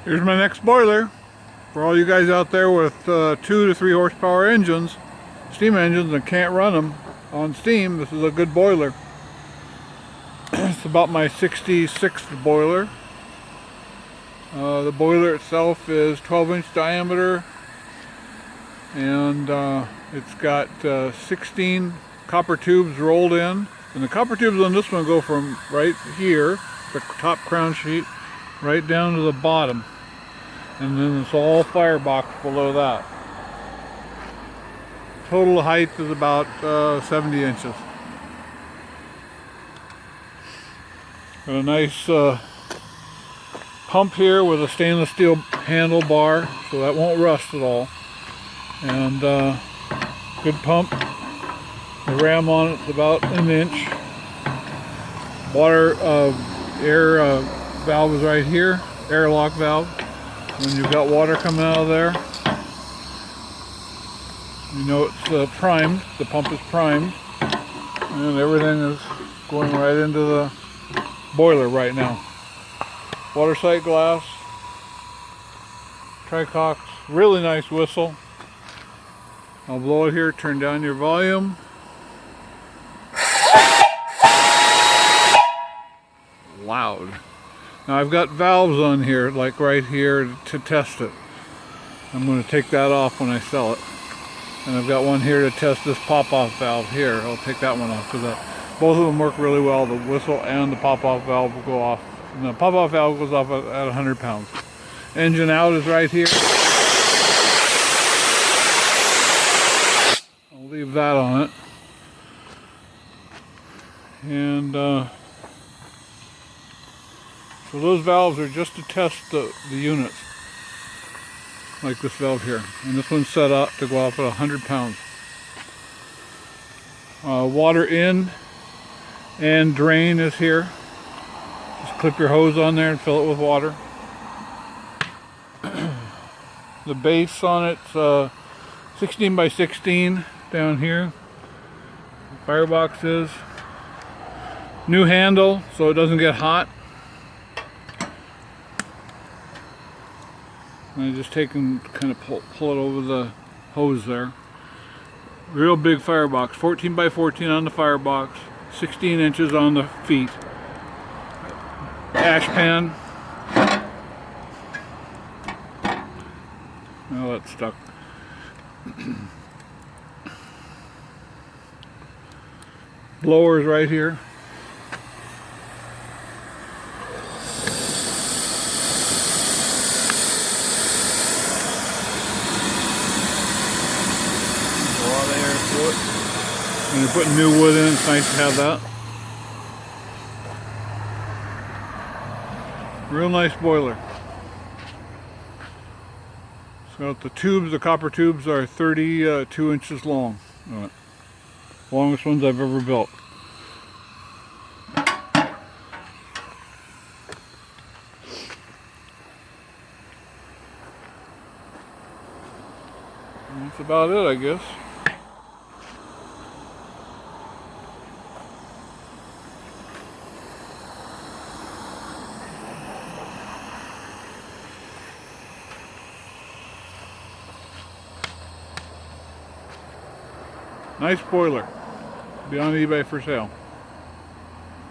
Here's my next boiler. For all you guys out there with 2 to 3 horsepower engines, steam engines, and can't run them on steam, this is a good boiler. It's about my 66th boiler. The boiler itself is 12-inch diameter, and it's got 16 copper tubes rolled in. And the copper tubes on this one go from right here, the top crown sheet, right down to the bottom. And then it's all firebox below that. Total height is about 70 inches. Got a nice pump here with a stainless steel handlebar, so that won't rust at all. And good pump. The ram on it's about an inch. Water air valve is right here, airlock valve. When you've got water coming out of there, you know it's primed. The pump is primed, and everything is going right into the boiler right now. Water sight glass, tricox, really nice whistle. I'll blow it here, turn down your volume. Loud. Now I've got valves on here, like right here, to test it. I'm going to take that off when I sell it. And I've got one here to test this pop-off valve here. I'll take that one off because both of them work really well. The whistle and the pop-off valve will go off. And the pop-off valve goes off at 100 pounds. Engine out is right here. I'll leave that on it. And so those valves are just to test the units, like this valve here. And this one's set up to go off at 100 pounds. Water in and drain is here. Just clip your hose on there and fill it with water. The base on it's 16 by 16 down here. The firebox is. New handle so it doesn't get hot. And I just take and kind of pull it over the hose there. Real big firebox, 14 by 14 on the firebox, 16 inches on the feet. Ash pan. Oh, that's stuck. Blowers right here. When you're putting new wood in, it's nice to have that. Real nice boiler. So the tubes, the copper tubes, are 32 inches long. Longest ones I've ever built. And that's about it, I guess. Nice boiler. Be on eBay for sale.